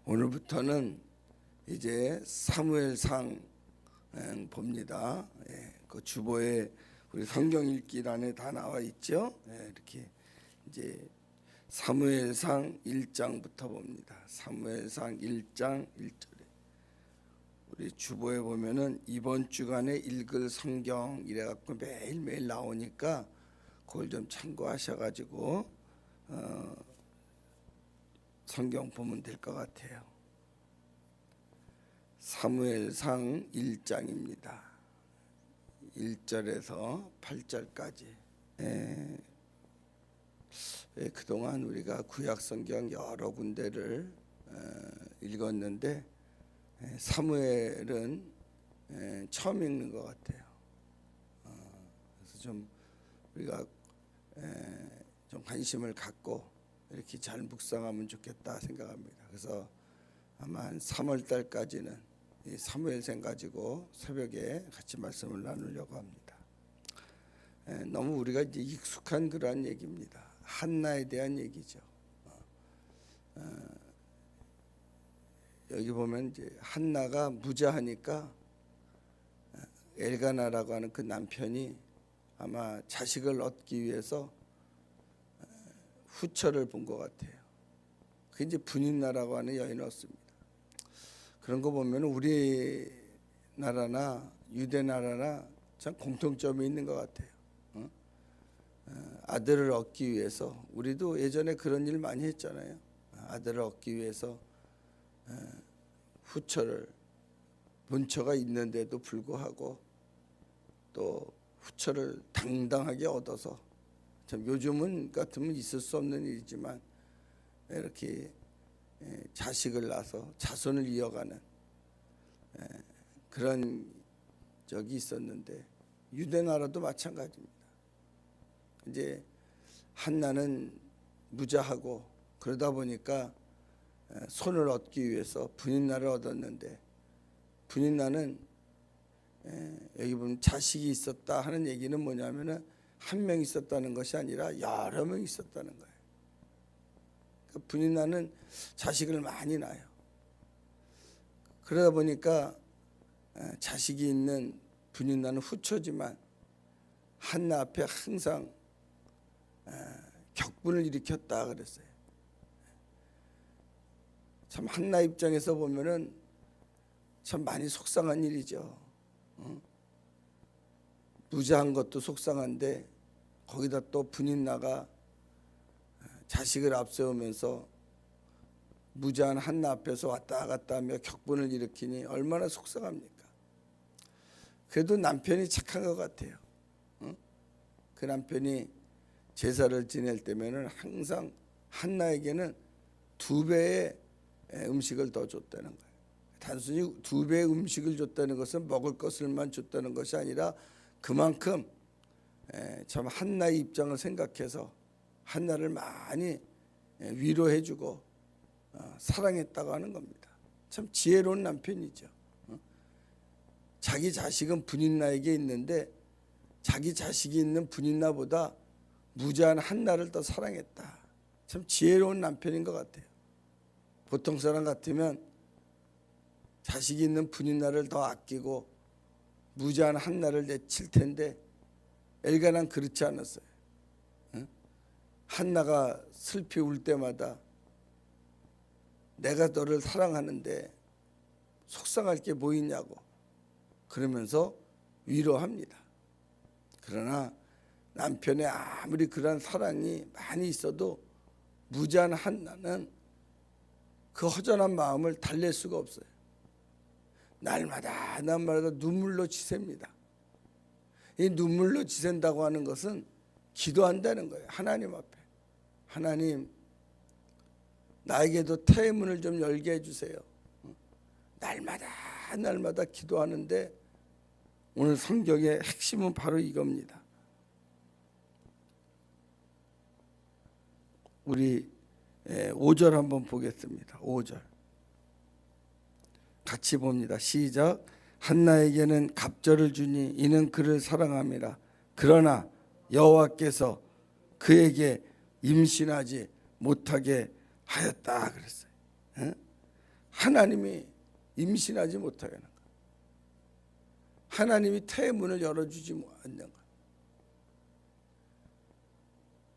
오늘부터는 이제 사무엘상 봅니다. 그 주보에 우리 성경 읽기란에 다 나와 있죠. 이렇게 이제 사무엘상 1장부터 봅니다. 사무엘상 1장 1절에 우리 주보에 보면은 이번 주간에 읽을 성경 이래 갖고 매일매일 나오니까 그걸 좀 참고하셔가지고 성경 보면 될 것 같아요. 사무엘상 1장입니다. 1절에서 8절까지. 그동안 우리가 구약 성경 여러 군데를 읽었는데 사무엘은 처음 읽는 것 같아요. 그래서 좀 우리가 좀 관심을 갖고 이렇게 잘 묵상하면 좋겠다 생각합니다. 그래서 아마 한 3월 달까지는 이 사무엘상 가지고 새벽에 같이 말씀을 나누려고 합니다. 너무 우리가 이제 익숙한 그러한 얘기입니다. 한나에 대한 얘기죠. 여기 보면 이제 한나가 무자하니까 엘가나라고 하는 그 남편이 아마 자식을 얻기 위해서 후처를 본 것 같아요. 그게 이제 분인나라고 하는 여인을 얻습니다. 그런 거 보면 우리나라나 유대나라나 참 공통점이 있는 것 같아요. 아들을 얻기 위해서 우리도 예전에 그런 일 많이 했잖아요. 아들을 얻기 위해서 후처를 본처가 있는데도 불구하고 또 후처를 당당하게 얻어서 참 요즘은 같으면 있을 수 없는 일이지만 이렇게 자식을 낳아서 자손을 이어가는 그런 적이 있었는데 유대나라도 마찬가지입니다. 이제 한나는 무자하고 그러다 보니까 손을 얻기 위해서 분인나를 얻었는데 분인나는 여기 보면 자식이 있었다 하는 얘기는 뭐냐면은 한 명 있었다는 것이 아니라 여러 명 있었다는 거예요. 그러니까 분인나는 자식을 많이 낳아요. 그러다 보니까 자식이 있는 분인나는 후처지만 한나 앞에 항상 격분을 일으켰다 그랬어요. 참 한나 입장에서 보면은 참 많이 속상한 일이죠. 무자한 것도 속상한데 거기다 또 분인나가 자식을 앞세우면서 무자한 한나 앞에서 왔다 갔다 하며 격분을 일으키니 얼마나 속상합니까? 그래도 남편이 착한 것 같아요. 그 남편이 제사를 지낼 때면은 항상 한나에게는 2배의 음식을 더 줬다는 거예요. 단순히 2배의 음식을 줬다는 것은 먹을 것을만 줬다는 것이 아니라 그만큼 참 한나의 입장을 생각해서 한나를 많이 위로해주고 사랑했다고 하는 겁니다. 참 지혜로운 남편이죠. 자기 자식은 분인나에게 있는데 자기 자식이 있는 분인나보다 무자한 한나를 더 사랑했다. 참 지혜로운 남편인 것 같아요. 보통 사람 같으면 자식이 있는 분인나를 더 아끼고 무자한 한나를 내칠 텐데 엘가나는 그렇지 않았어요. 한나가 슬피 울 때마다 내가 너를 사랑하는데 속상할 게 뭐 있냐고 그러면서 위로합니다. 그러나 남편의 아무리 그런 사랑이 많이 있어도 무자한 한나는 그 허전한 마음을 달랠 수가 없어요. 날마다 눈물로 지셉니다. 이 눈물로 지샌다고 하는 것은 기도한다는 거예요. 하나님 앞에. 하나님, 나에게도 태의 문을 좀 열게 해주세요. 날마다 기도하는데 오늘 성경의 핵심은 바로 이겁니다. 우리 5절 한번 보겠습니다. 5절 같이 봅니다. 시작. 한나에게는 갑절을 주니 이는 그를 사랑함이라. 그러나 여호와께서 그에게 임신하지 못하게 하였다 그랬어요. 하나님이 임신하지 못하게 하는 거예요. 하나님이 태의 문을 열어주지 않는 거예요.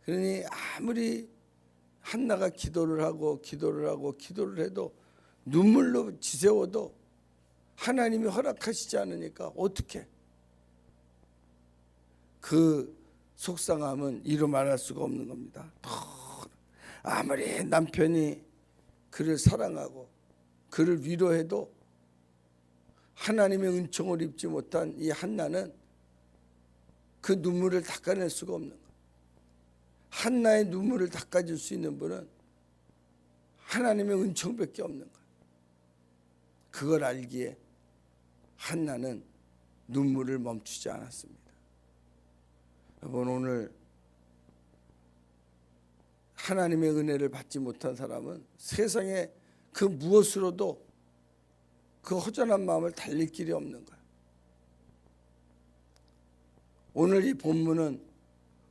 그러니 아무리 한나가 기도를 하고 기도를 해도 눈물로 지새워도 하나님이 허락하시지 않으니까 어떻게 그 속상함은 이루 말할 수가 없는 겁니다. 아무리 남편이 그를 사랑하고 그를 위로해도 하나님의 은총을 입지 못한 이 한나는 그 눈물을 닦아낼 수가 없는 거예요. 한나의 눈물을 닦아줄 수 있는 분은 하나님의 은총밖에 없는 거예요. 그걸 알기에 한나는 눈물을 멈추지 않았습니다. 여러분, 오늘 하나님의 은혜를 받지 못한 사람은 세상에 그 무엇으로도 그 허전한 마음을 달랠 길이 없는 거예요. 오늘 이 본문은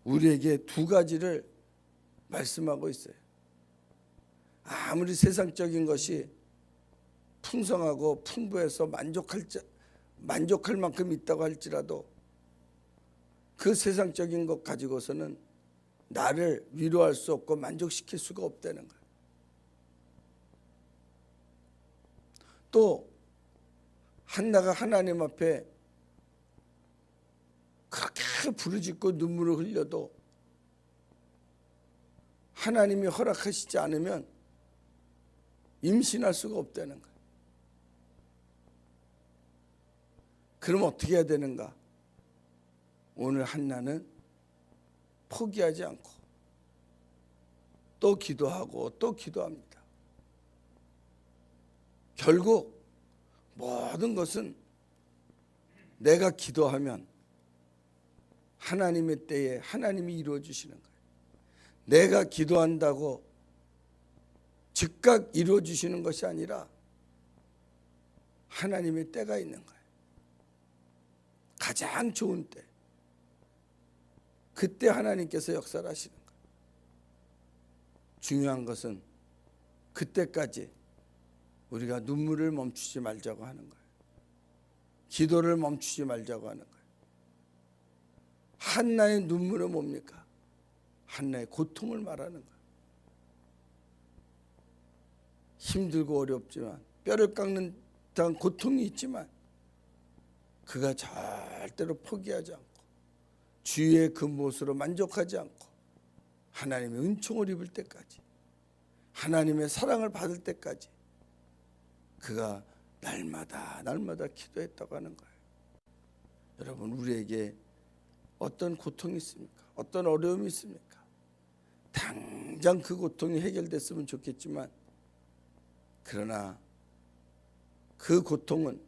우리에게 두 가지를 말씀하고 있어요. 아무리 세상적인 것이 풍성하고 풍부해서 만족할 만큼 있다고 할지라도 그 세상적인 것 가지고서는 나를 위로할 수 없고 만족시킬 수가 없다는 거예요. 또 한나가 하나님 앞에 그렇게 부르짖고 눈물을 흘려도 하나님이 허락하시지 않으면 임신할 수가 없다는 거예요. 그럼 어떻게 해야 되는가? 오늘 한나는 포기하지 않고 또 기도하고 또 기도합니다. 결국 모든 것은 내가 기도하면 하나님의 때에 하나님이 이루어 주시는 거예요. 내가 기도한다고 즉각 이루어 주시는 것이 아니라 하나님의 때가 있는 거예요. 가장 좋은 때, 그때 하나님께서 역사를 하시는 거예요. 중요한 것은 그때까지 우리가 눈물을 멈추지 말자고 하는 거예요. 기도를 멈추지 말자고 하는 거예요. 한나의 눈물은 뭡니까? 한나의 고통을 말하는 거예요. 힘들고 어렵지만 뼈를 깎는 듯한 고통이 있지만 그가 절대로 포기하지 않고 주위의 그 무엇으로 만족하지 않고 하나님의 은총을 입을 때까지, 하나님의 사랑을 받을 때까지 그가 날마다 기도했다고 하는 거예요. 여러분, 우리에게 어떤 고통이 있습니까? 어떤 어려움이 있습니까? 당장 그 고통이 해결됐으면 좋겠지만, 그러나 그 고통은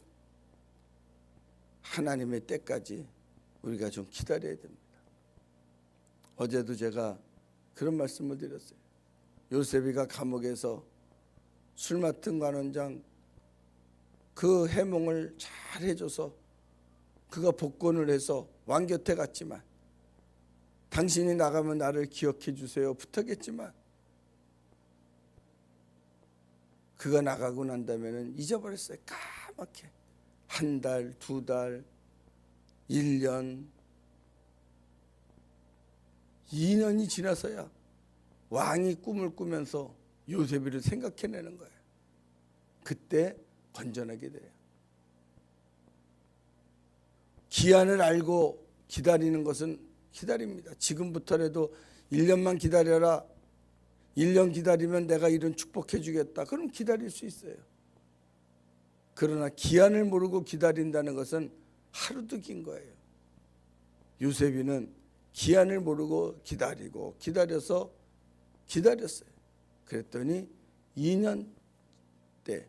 하나님의 때까지 우리가 좀 기다려야 됩니다. 어제도 제가 그런 말씀을 드렸어요. 요셉이가 감옥에서 술 맡은 관원장 그 해몽을 잘 해줘서 그가 복권을 해서 왕 곁에 갔지만, 당신이 나가면 나를 기억해 주세요 부탁했지만, 그가 나가고 난 다음에는 잊어버렸어요. 까맣게. 한 달, 두 달, 1년, 2년이 지나서야 왕이 꿈을 꾸면서 요셉이를 생각해내는 거예요. 그때 건전하게 돼요. 기한을 알고 기다리는 것은 기다립니다. 지금부터라도 1년만 기다려라. 1년 기다리면 내가 이런 축복해 주겠다. 그럼 기다릴 수 있어요. 그러나 기한을 모르고 기다린다는 것은 하루도 긴 거예요. 요셉이는 기한을 모르고 기다렸어요. 그랬더니 2년 때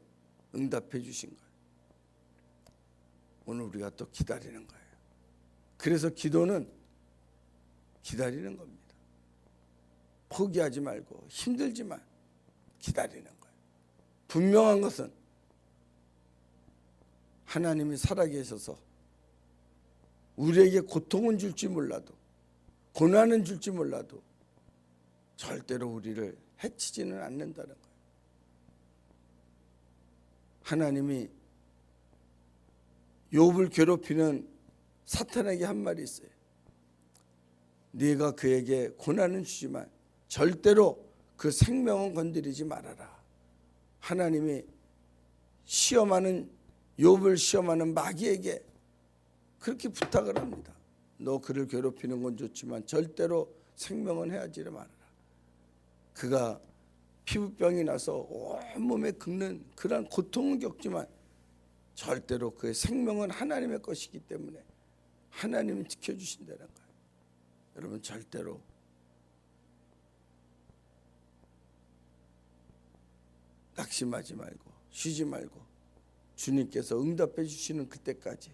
응답해 주신 거예요. 오늘 우리가 또 기다리는 거예요. 그래서 기도는 기다리는 겁니다. 포기하지 말고 힘들지만 기다리는 거예요. 분명한 것은 하나님이 살아계셔서 우리에게 고통은 줄지 몰라도, 고난은 줄지 몰라도 절대로 우리를 해치지는 않는다는 거예요. 하나님이 욥을 괴롭히는 사탄에게 한 말이 있어요. 네가 그에게 고난은 주지만 절대로 그 생명은 건드리지 말아라. 하나님이 시험하는 욥을 시험하는 마귀에게 그렇게 부탁을 합니다. 너 그를 괴롭히는 건 좋지만 절대로 생명은 해하지 말아라. 그가 피부병이 나서 온몸에 긁는 그런 고통은 겪지만 절대로 그의 생명은 하나님의 것이기 때문에 하나님이 지켜주신다는 거예요. 여러분 절대로 낙심하지 말고 쉬지 말고 주님께서 응답해 주시는 그때까지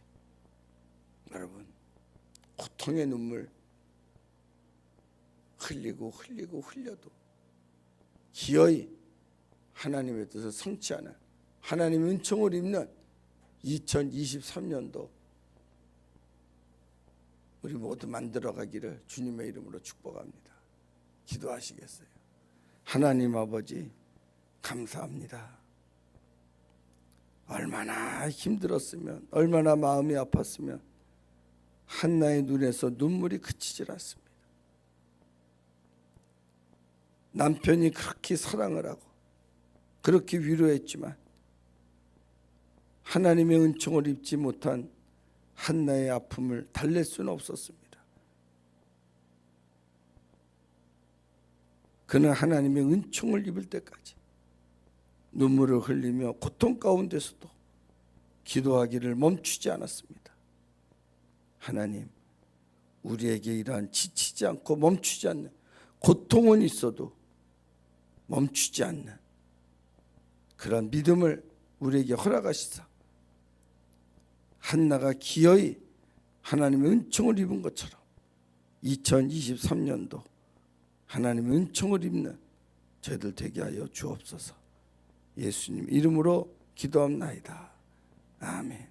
여러분 고통의 눈물 흘려도 기어이 하나님의 뜻을 성취하는 하나님의 은총을 입는 2023년도 우리 모두 만들어가기를 주님의 이름으로 축복합니다. 기도하시겠어요? 하나님 아버지 감사합니다. 얼마나 힘들었으면 얼마나 마음이 아팠으면 한나의 눈에서 눈물이 그치질 않습니다. 남편이 그렇게 사랑을 하고 그렇게 위로했지만 하나님의 은총을 입지 못한 한나의 아픔을 달랠 수는 없었습니다. 그는 하나님의 은총을 입을 때까지 눈물을 흘리며 고통 가운데서도 기도하기를 멈추지 않았습니다. 하나님, 우리에게 이러한 지치지 않고 멈추지 않는 고통은 있어도 멈추지 않는 그런 믿음을 우리에게 허락하시사 한나가 기어이 하나님의 은총을 입은 것처럼 2023년도 하나님의 은총을 입는 저희들 되게 하여 주옵소서. 예수님 이름으로 기도합나이다. 아멘.